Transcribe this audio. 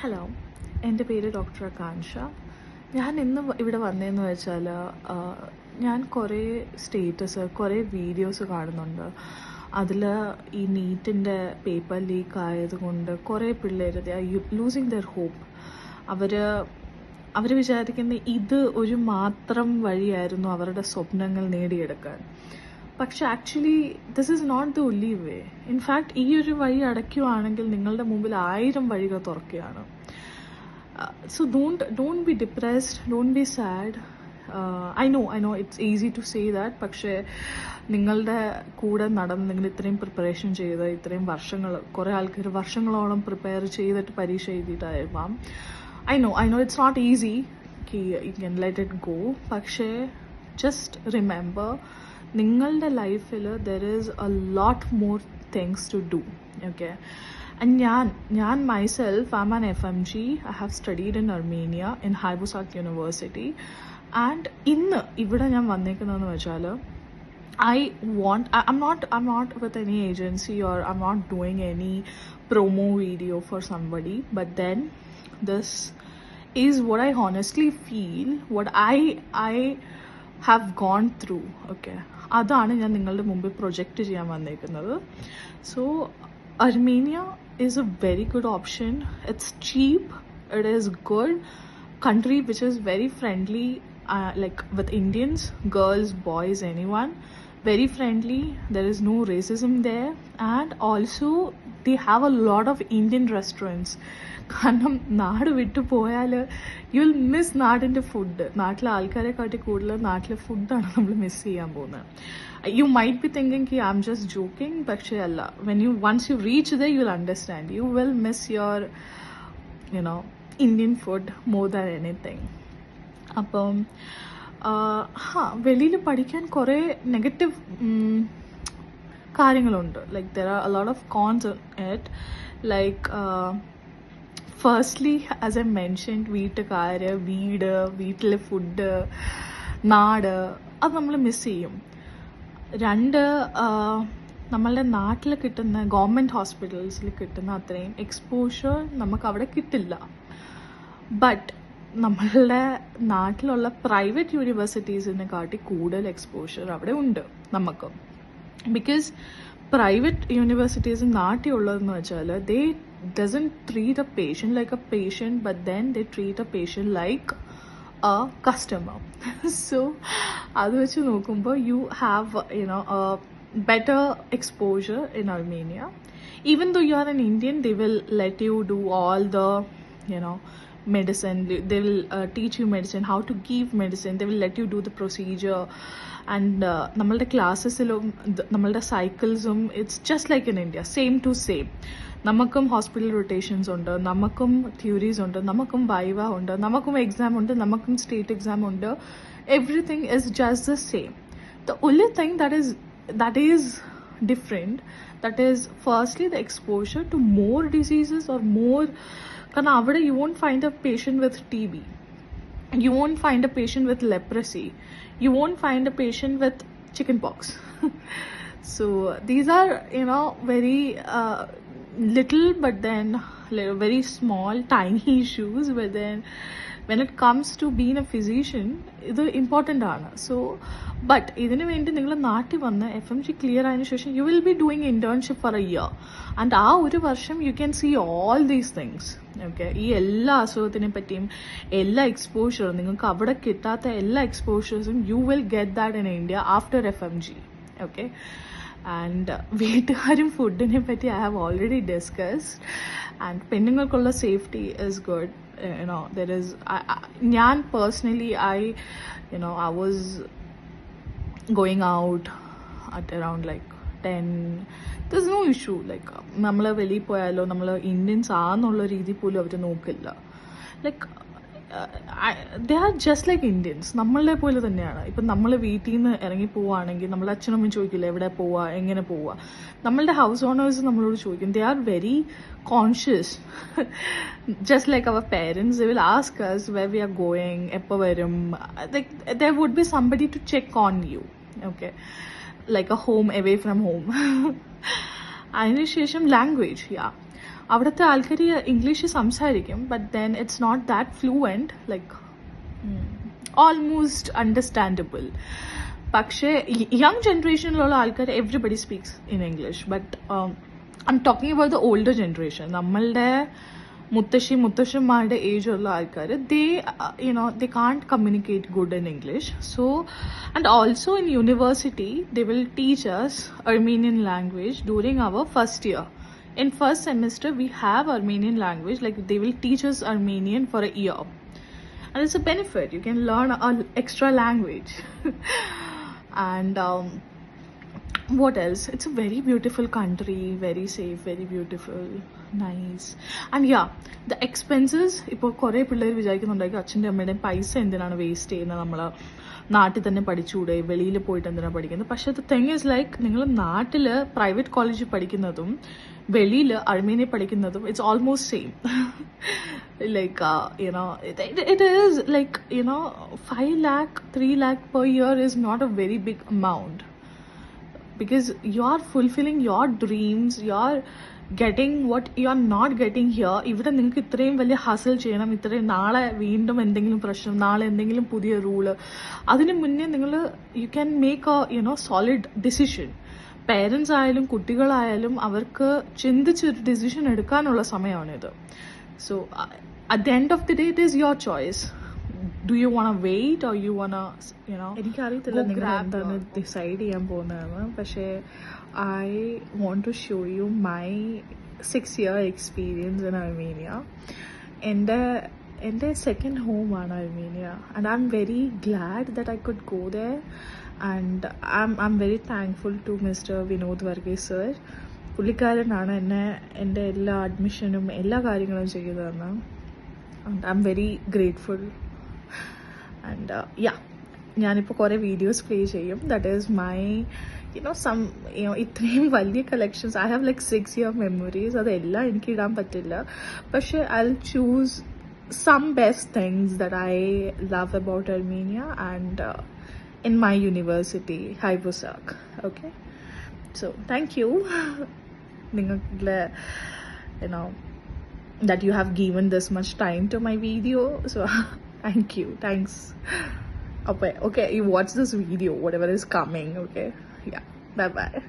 Hello, എൻ്റെ പേര് doctor ആകാൻഷ. ഞാൻ ഇന്ന് ഇവിടെ വന്നതെന്ന് വെച്ചാൽ ഞാൻ കുറേ സ്റ്റേറ്റസ് കുറേ വീഡിയോസ് കാണുന്നുണ്ട്. അതിൽ ഈ നീറ്റിൻ്റെ പേപ്പർ ലീക്ക് ആയതുകൊണ്ട് കുറേ പിള്ളേർ ലൂസിങ് ദർ ഹോപ്പ്. അവർ വിചാരിക്കുന്ന ഇത് ഒരു മാത്രം വഴിയായിരുന്നു അവരുടെ സ്വപ്നങ്ങൾ നേടിയെടുക്കാൻ. പക്ഷെ actually this is not the only way. In fact ഈ ഒരു വഴി അടയ്ക്കുവാണെങ്കിൽ നിങ്ങളുടെ മുമ്പിൽ 1000 വഴികൾ തുറക്കുകയാണ്. So don't be depressed, don't be sad. I know it's easy to say that. പക്ഷേ നിങ്ങളുടെ കൂടെ നടന്ന് നിങ്ങൾ ഇത്രയും പ്രിപ്പറേഷൻ ചെയ്ത് ഇത്രയും കുറേ ആൾക്കാർ വർഷങ്ങളോളം പ്രിപ്പയർ ചെയ്തിട്ട് പരീക്ഷ എഴുതിയിട്ടായിരിക്കാം. I know it's not easy. You can let it go. പക്ഷേ ജസ്റ്റ് റിമെമ്പർ, നിങ്ങളുടെ ലൈഫിൽ there is a lot more things to do. Okay, and ഞാൻ myself I am an FMG. I have studied in Armenia in Haybusak university. And ഇന്ന് ഇവിടെ ഞാൻ വന്നേക്കുന്നതെന്ന് വെച്ചാൽ I'm not with any agency, or I'm not doing any promo video for somebody, but then this is what I honestly feel, what I have gone through. Okay, അതാണ് ഞാൻ നിങ്ങളുടെ മുമ്പിൽ project ചെയ്യാൻ വന്നേക്കുന്നത്. So Armenia is a very good option. It's cheap, it is good country which is very friendly, like with Indians, girls, boys, anyone, very friendly. There is no racism there, and also they have a lot of Indian restaurants. കാരണം നാട് വിട്ടു പോയാൽ U will miss നാടിൻ്റെ food. നാട്ടിലെ ആൾക്കാരെ കാട്ടി കൂടുതൽ നാട്ടിലെ ഫുഡാണ് നമ്മൾ മിസ് ചെയ്യാൻ പോകുന്നത്. You might be thinking I am just joking, പക്ഷേ അല്ല. Once you reach the you will understand. You will miss your Indian food more than anything. അപ്പം വെളിയിൽ പഠിക്കാൻ കുറേ നെഗറ്റീവ് കാര്യങ്ങളുണ്ട്. Like there are a lot of cons it. Like firstly, as I mentioned, വീട്ടിലെ food, നാട്, അത് നമ്മൾ miss ചെയ്യും. 2, നമ്മളുടെ നാട്ടിൽ കിട്ടുന്ന ഗവൺമെൻറ് ഹോസ്പിറ്റൽസിൽ കിട്ടുന്ന അത്രയും എക്സ്പോഷർ നമുക്ക് അവിടെ കിട്ടില്ല. ബട്ട് നമ്മളുടെ നാട്ടിലുള്ള പ്രൈവറ്റ് യൂണിവേഴ്സിറ്റീസിനെ കാട്ടി കൂടുതൽ എക്സ്പോഷർ അവിടെ ഉണ്ട് നമുക്ക്. ബിക്കോസ് പ്രൈവറ്റ് യൂണിവേഴ്സിറ്റീസ് നാട്ടിലുള്ളതെന്ന് വെച്ചാൽ ദേ doesn't treat a patient like a patient, but then they treat a patient like a customer. So adu vechu nokumbo you have a better exposure in Armenia. Even though you are an Indian, they will let you do all the medicine. They will teach you medicine, how to give medicine. They will let you do the procedure. And നമ്മളുടെ ക്ലാസ്സസിലും നമ്മളുടെ സൈക്കിൾസും it's just like in India, same to same. നമുക്കും hospital rotations ഉണ്ട്, നമുക്കും theories ഉണ്ട്, നമുക്കും viva ഉണ്ട്, നമുക്കും എക്സാം ഉണ്ട്, നമുക്കും സ്റ്റേറ്റ് എക്സാം ഉണ്ട്. Everything is just the same. The only thing that is different, that is firstly the exposure to more diseases or more. കാരണം അവിടെ you won't find a patient with TB, you won't find a patient with leprosy, you won't find a patient with chickenpox. So these are very little, but then very small tiny issues, but then when it comes to being a physician, ഇത് important ആണ്. So but ഇതിനു വേണ്ടി നിങ്ങൾ നാട്ടിൽ വന്ന് FMG clear ആയതിനു ശേഷം you will be doing internship for a year. And ആ ഒരു വർഷം you can see all these things. Okay, ഈ എല്ലാ അസുഖത്തിനെ പറ്റിയും എല്ലാ എക്സ്പോഷറും, നിങ്ങൾക്ക് അവിടെ കിട്ടാത്ത എല്ലാ എക്സ്പോഷേഴ്സും you will get that in India after FMG. Okay, and വീട്ടുകാരും ഫുഡിനെ പറ്റി I have already discussed. And പെണ്ണുങ്ങൾക്കുള്ള safety is good. There is ഞാൻ personally I was going out at around like 10. There's no issue. Like നമ്മൾ വെളിയിൽ പോയാലോ നമ്മൾ Indians ആന്നുള്ള രീതി പോലും അവർ നോക്കില്ല. Like they are just like Indians, നമ്മളെ പോലെ തന്നെയാണ്. ഇപ്പം നമ്മൾ വീട്ടിൽ നിന്ന് ഇറങ്ങി പോവുകയാണെങ്കിൽ നമ്മൾ അച്ഛനമ്മ ചോദിക്കില്ല എവിടെ പോവുക, എങ്ങനെ പോവുക. നമ്മളുടെ ഹൗസ് ഓണേഴ്സ് നമ്മളോട് ചോദിക്കും. They are very conscious, just like അവർ പേരൻസ്. They will ask us where we are going, എപ്പോൾ വരും. there would be somebody to check on you. Okay, like a home away from home. അതിനുശേഷം language, അവിടുത്തെ ആൾക്കാർ English സംസാരിക്കും, but then it's not that fluent, like almost understandable. പക്ഷേ young ജനറേഷനിലുള്ള ആൾക്കാർ everybody speaks in English. But I'm talking about the older generation. നമ്മളുടെ മുത്തശ്ശന്മാരുടെ ഏജുള്ള ആൾക്കാർ, they can't communicate good in English. So, and also in university they will teach us Armenian language during our first year. In first semester we have Armenian language, like they will teach us Armenian for a year, and it's a benefit. You can learn an extra language. And what else? It's a very beautiful country, very safe, very beautiful, nice. And yeah, the expenses, ഇപ്പോൾ കുറേ പിള്ളേർ വിചാരിക്കുന്നുണ്ടായിരിക്കും അച്ഛൻ്റെ അമ്മയുടെയും പൈസ എന്തിനാണ് waste ചെയ്യുന്നത്, നമ്മൾ നാട്ടിൽ തന്നെ പഠിച്ചുകൂടെ, വെളിയിൽ പോയിട്ട് എന്തിനാണ് പഠിക്കുന്നത്. പക്ഷേ ദ തിങ് ഈസ് ലൈക്ക്, നിങ്ങൾ നാട്ടിൽ പ്രൈവറ്റ് കോളേജിൽ പഠിക്കുന്നതും വെളിയിൽ അർമേനിയ പഠിക്കുന്നതും it's almost same. Like it is like 5 lakh 3 lakh per year is not a very big amount, because you're fulfilling your dreams, you're getting what you're not getting here. ഇവിടെ നിങ്ങൾക്ക് ഇത്രയും വലിയ ഹസൽ ചെയ്യണം, ഇത്രയും നാളെ വീണ്ടും എന്തെങ്കിലും പ്രശ്നം, നാളെ എന്തെങ്കിലും പുതിയ റൂള്, അതിന് മുന്നേ നിങ്ങൾ you can make A solid decision. Parents ആയാലും കുട്ടികളായാലും അവർക്ക് ചിന്തിച്ചൊരു ഡിസിഷൻ എടുക്കാനുള്ള സമയമാണിത്. So at the end of the day, it is your choice. Do you want to wait or you want to, എനിക്കറിയത്തില്ല നിങ്ങൾ എന്താണ് ഡിസൈഡ് ചെയ്യാൻ പോകുന്നതെന്ന്. പക്ഷേ I want to show you my 6-year experience in Armenia. എൻ്റെ second home ആണ് Armenia, and I'm very glad that I could go there, and I'm very thankful to Mr. Vinod Varghese sir. പുള്ളിക്കാരനാണ് എൻ്റെ എല്ലാ അഡ്മിഷനും എല്ലാ കാര്യങ്ങളും ചെയ്തതെന്ന്. And I am very grateful. And ഞാനിപ്പോൾ കുറേ videos play ചെയ്യും. ദാറ്റ് ഈസ് മൈ ഇത്രയും വലിയ collections. I have like 6-year memories. അതെല്ലാം എനിക്ക് ഇടാൻ പറ്റില്ല. പക്ഷേ I will choose some best things that I love about Armenia and in my university, Hybusak. Okay, so thank you. That you have given this much time to my video, so thank you, thanks. Okay, you watch this video, whatever is coming. Okay, yeah, bye bye.